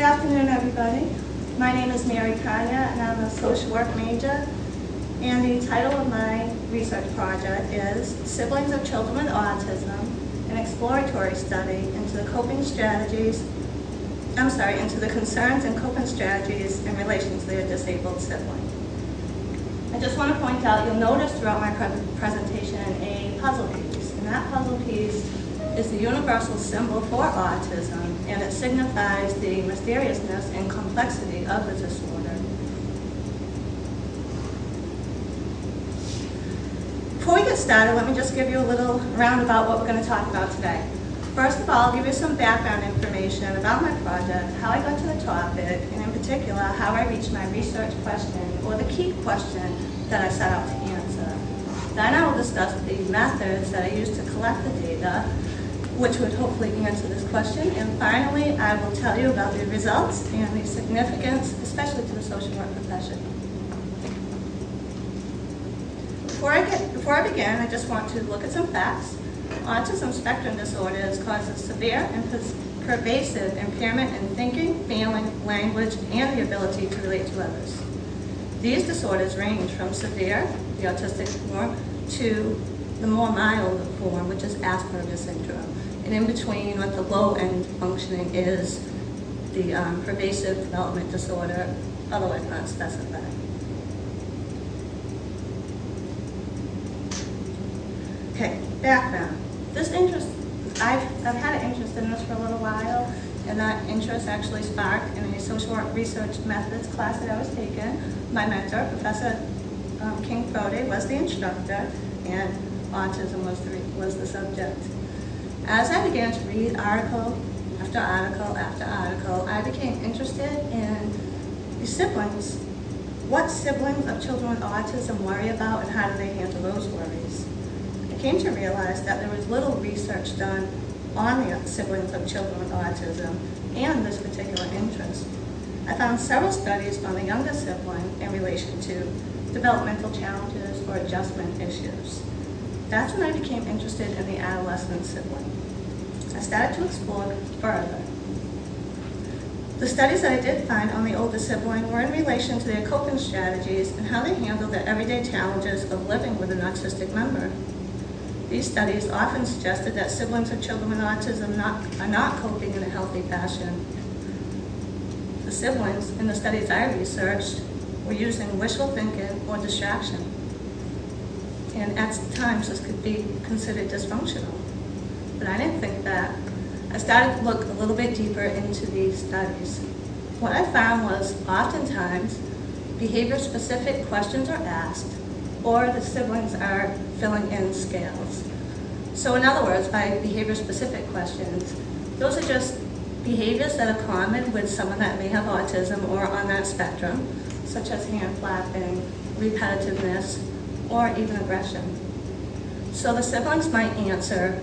afternoon, everybody. My name is Mary Canha, and I'm a social work major. And the title of my research project is Siblings of Children with Autism, an exploratory study into the concerns and coping strategies in relation to their disabled sibling. I just want to point out, you'll notice throughout my presentation a puzzle piece, and that puzzle piece is the universal symbol for autism, and it signifies the mysteriousness and complexity of the disorder. Before we get started, let me just give you a little roundabout what we're going to talk about today. First of all, I'll give you some background information about my project, how I got to the topic, and in particular, how I reached my research question, or the key question that I set out to answer. Then I will discuss the methods that I used to collect the data, which would hopefully answer this question. And finally, I will tell you about the results and the significance, especially to the social work profession. Before I begin, I just want to look at some facts. Autism spectrum disorders causes severe and pervasive impairment in thinking, feeling, language, and the ability to relate to others. These disorders range from severe, the autistic form, to the more mild form, which is Asperger's syndrome. And in between, what the low-end functioning is the pervasive development disorder, otherwise not specified. Okay, background. I've had an interest in this for a little while, and that interest actually sparked in a social work research methods class that I was taking. My mentor, Professor King Frode, was the instructor, and autism was the subject. As I began to read article after article after article, I became interested in the siblings. What siblings of children with autism worry about, and how do they handle those worries? I came to realize that there was little research done on the siblings of children with autism and this particular interest. I found several studies on the younger sibling in relation to developmental challenges or adjustment issues. That's when I became interested in the adolescent sibling. I started to explore further. The studies that I did find on the older sibling were in relation to their coping strategies and how they handle the everyday challenges of living with an autistic member. These studies often suggested that siblings of children with autism are not coping in a healthy fashion. The siblings in the studies I researched were using wishful thinking or distraction. And at times this could be considered dysfunctional. But I didn't think that. I started to look a little bit deeper into these studies. What I found was oftentimes behavior-specific questions are asked, or the siblings are filling in scales. So in other words, by behavior-specific questions, those are just behaviors that are common with someone that may have autism or on that spectrum, such as hand flapping, repetitiveness, or even aggression. So the siblings might answer,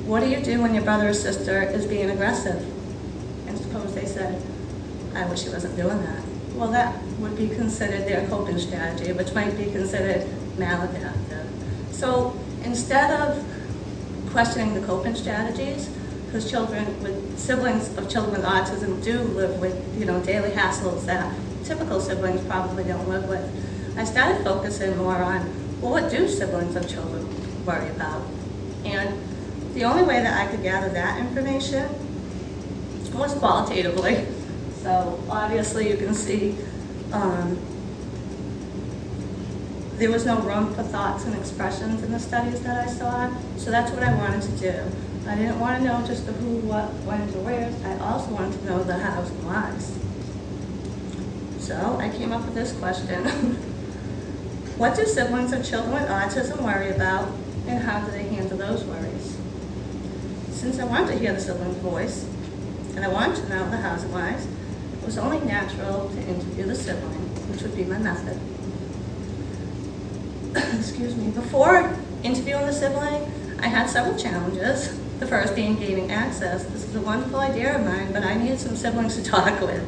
what do you do when your brother or sister is being aggressive? And suppose they said, I wish he wasn't doing that. Well, that would be considered their coping strategy, which might be considered maladaptive. So instead of questioning the coping strategies, because siblings of children with autism do live with daily hassles that typical siblings probably don't live with, I started focusing more on, well, what do siblings of children worry about? And the only way that I could gather that information was qualitatively. So obviously you can see there was no room for thoughts and expressions in the studies that I saw. So that's what I wanted to do. I didn't want to know just the who, what, when, and where's. I also wanted to know the hows and whys. So I came up with this question. What do siblings of children with autism worry about, and how do they handle those worries? Since I wanted to hear the sibling's voice, and I wanted to know the hows and whys, it was only natural to interview the sibling, which would be my method. Excuse me. Before interviewing the sibling, I had several challenges. The first being gaining access. This is a wonderful idea of mine, but I needed some siblings to talk with.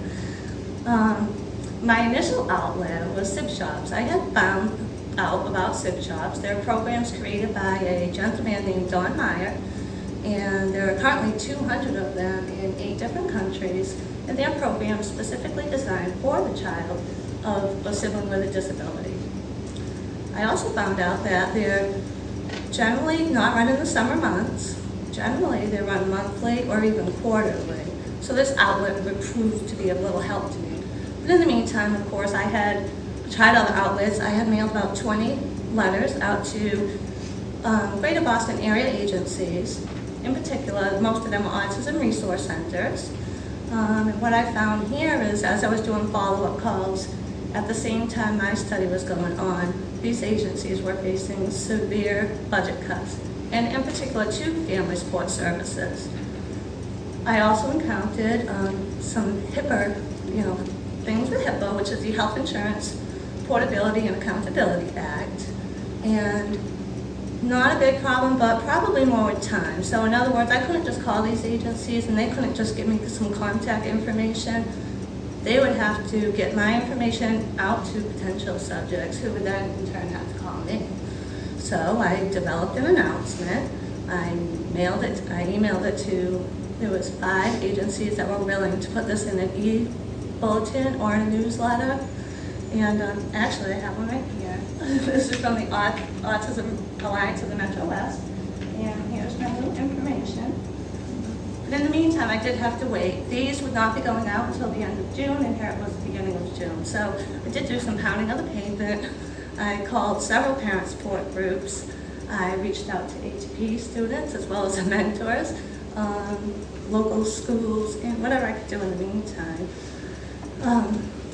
My initial outlet was SIB shops. I had found out about SIB shops. They're programs created by a gentleman named Don Meyer, And there are currently 200 of them in 8 different countries, and their program is specifically designed for the child of a sibling with a disability. I also found out that they're generally not run in the summer months. Generally, they're run monthly or even quarterly. So this outlet would prove to be of little help to me. But in the meantime, of course, I had tried other outlets. I had mailed about 20 letters out to Greater Boston area agencies. In particular, most of them are autism resource centers. And what I found here is, as I was doing follow-up calls, at the same time my study was going on, these agencies were facing severe budget cuts, and in particular 2 family support services. I also encountered some HIPAA, things with HIPAA, which is the Health Insurance Portability and Accountability Act, and not a big problem, but probably more with time. So in other words, I couldn't just call these agencies and they couldn't just give me some contact information. They would have to get my information out to potential subjects who would then in turn have to call me. So I developed an announcement. I emailed it to, there was 5 agencies that were willing to put this in an e-bulletin or a newsletter. And actually I have one right here. This is from the Autism Alliance of the Metro West. And here's my little information. But in the meantime, I did have to wait. These would not be going out until the end of June, and here it was the beginning of June. So I did do some pounding of the pavement. I called several parent support groups. I reached out to ATP students as well as their mentors, local schools, and whatever I could do in the meantime.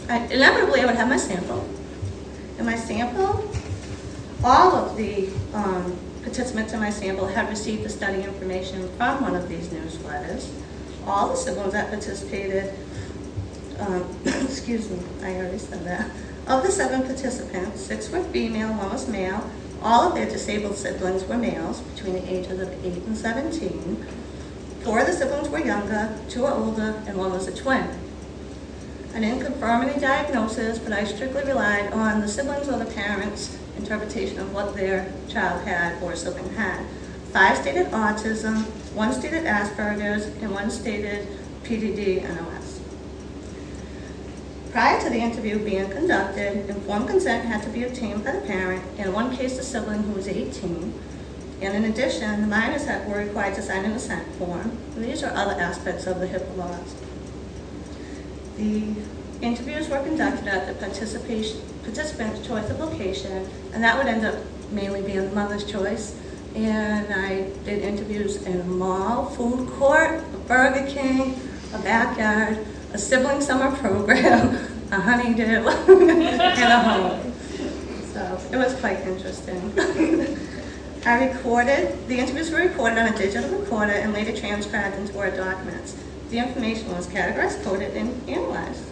Inevitably, I would have my sample. In my sample, all of the participants in my sample had received the study information from one of these newsletters. All the siblings that participated, excuse me, I already said that. Of the 7 participants, 6 were female, 1 was male. All of their disabled siblings were males between the ages of 8 and 17. 4 of the siblings were younger, 2 are older, and 1 was a twin. I didn't confirm any diagnosis, but I strictly relied on the siblings or the parents' interpretation of what their child had or sibling had. 5 stated autism, 1 stated Asperger's, and 1 stated PDD-NOS. Prior to the interview being conducted, informed consent had to be obtained by the parent, in 1 case the sibling who was 18. And in addition, the minors were required to sign an assent form. And these are other aspects of the HIPAA laws. The interviews were conducted at the participant's choice of location, and that would end up mainly being the mother's choice. And I did interviews in a mall, food court, a Burger King, a backyard, a sibling summer program, a honeydew, and a home. So it was quite interesting. The interviews were recorded on a digital recorder and later transcribed into Word documents. The information was categorized, coded, and analyzed.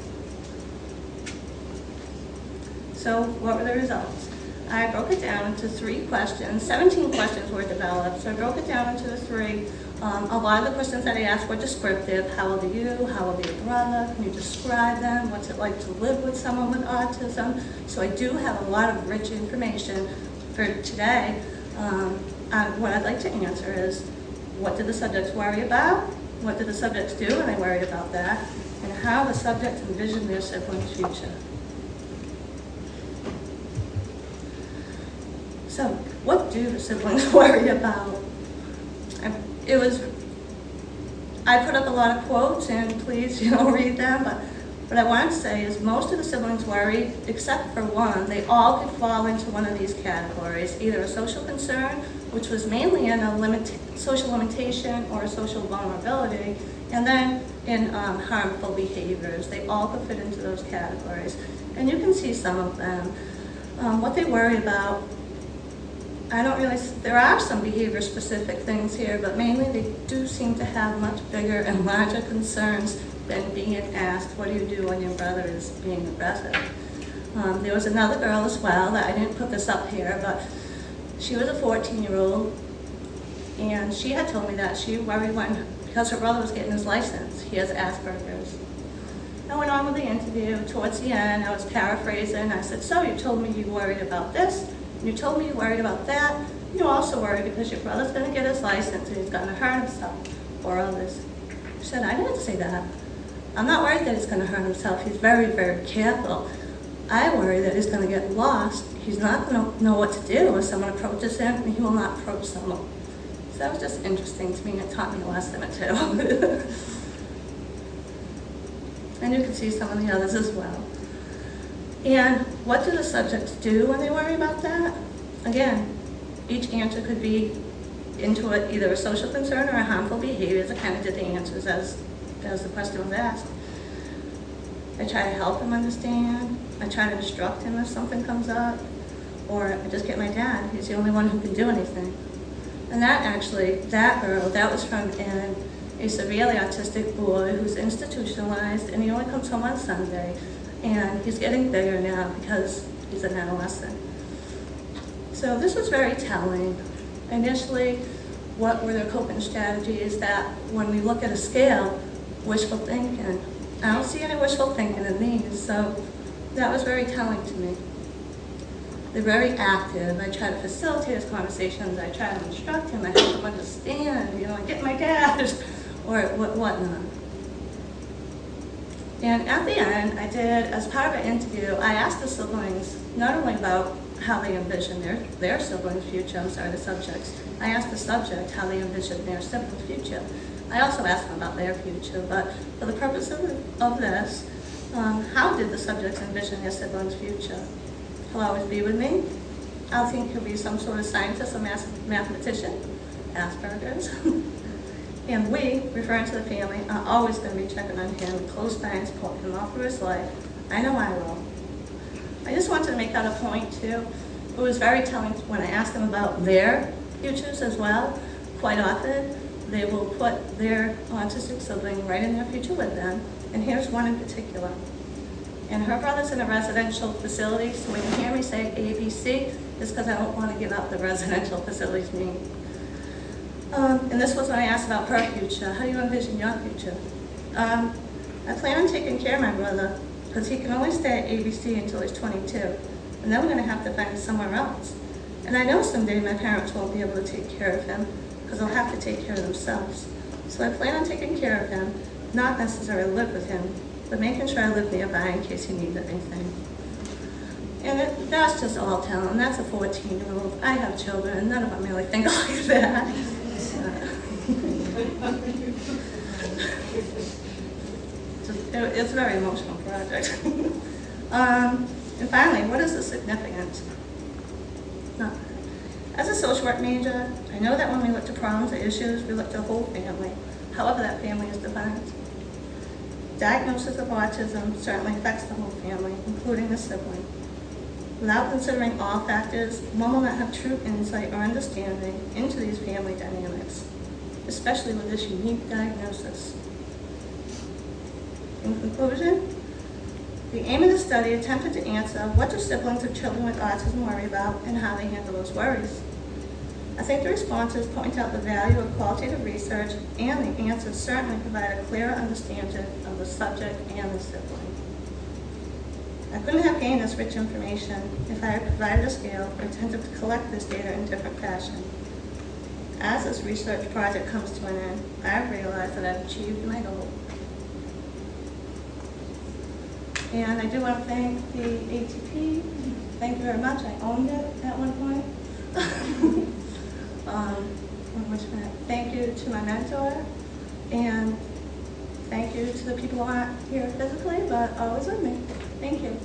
So what were the results? I broke it down into 3 questions. 17 questions were developed, so I broke it down into the 3. A lot of the questions that I asked were descriptive. How old are you? How old are your brother? Can you describe them? What's it like to live with someone with autism? So I do have a lot of rich information for today. What I'd like to answer is, what did the subjects worry about? What did the subjects do when they worried about that? And how the subjects envision their siblings' future. So, what do the siblings worry about? I put up a lot of quotes, and please, read them, but what I want to say is most of the siblings worried, except for 1, they all could fall into one of these categories, either a social concern, which was mainly in a social limitation or a social vulnerability, and then in harmful behaviors. They all could fit into those categories. And you can see some of them. What they worry about, there are some behavior-specific things here, but mainly they do seem to have much bigger and larger concerns than being asked, what do you do when your brother is being aggressive? There was another girl as well, that I didn't put this up here, but she was a 14-year-old, and she had told me that she worried because her brother was getting his license. He has Asperger's. I went on with the interview. Towards the end, I was paraphrasing. I said, so you told me you worried about this, and you told me you worried about that, you also worry because your brother's going to get his license and he's going to hurt himself or others. She said, I didn't say that. I'm not worried that he's going to hurt himself. He's very, very careful. I worry that he's going to get lost. He's not going to know what to do if someone approaches him, and he will not approach someone. So that was just interesting to me. It taught me a lesson or two. And you can see some of the others as well. And what do the subjects do when they worry about that? Again, each answer could be into either a social concern or a harmful behavior. I kind of did the answers as the question was asked. I try to help him understand. I try to instruct him if something comes up. Or I just get my dad. He's the only one who can do anything. And that girl, that was from a severely autistic boy who's institutionalized, and he only comes home on Sunday. And he's getting bigger now because he's an adolescent. So this was very telling. Initially, what were their coping strategies? That when we look at a scale, wishful thinking. I don't see any wishful thinking in these, so that was very telling to me. They're very active. I try to facilitate his conversations. I try to instruct him. I help him understand, I get my dad, or whatnot. And at the end, I did, as part of an interview, I asked the siblings not only about how they envision their siblings' future, the subjects. I asked the subject how they envision their siblings' future. I also asked them about their future, but for the purpose of this, how did the subjects envision their siblings' future? He'll always be with me. I think he'll be some sort of scientist or mathematician, Asperger's. And we, referring to the family, are always going to be checking on him, close by and supporting him all through his life. I know I will. I just wanted to make that a point too. It was very telling when I asked them about their futures as well. Quite often, they will put their autistic sibling right in their future with them. And here's one in particular. And her brother's in a residential facility, so when you hear me say ABC, it's because I don't want to give out the residential facilities mean. And this was when I asked about her future. How do you envision your future? I plan on taking care of my brother because he can only stay at ABC until he's 22. And then we're going to have to find somewhere else. And I know someday my parents won't be able to take care of him because they'll have to take care of themselves. So I plan on taking care of him, not necessarily live with him, but making sure I live nearby in case he needs anything. And that's just all telling. That's a 14-year-old. I have children, and none of them really think like that. It's a very emotional project. And finally, what is the significance? As a social work major, I know that when we look to problems or issues, we look to the whole family, however that family is defined. Diagnosis of autism certainly affects the whole family, including the sibling. Without considering all factors, one will not have true insight or understanding into these family dynamics, especially with this unique diagnosis. In conclusion, the aim of the study attempted to answer what do siblings of children with autism worry about and how they handle those worries. I think the responses point out the value of qualitative research, and the answers certainly provide a clearer understanding of the subject and the sibling. I couldn't have gained this rich information if I had provided a scale or attempted to collect this data in a different fashion. As this research project comes to an end, I have realized that I've achieved my goal. And I do want to thank the ATP. Thank you very much. I owned it at one point. Thank you to my mentor, and thank you to the people who aren't here physically, but always with me. Thank you.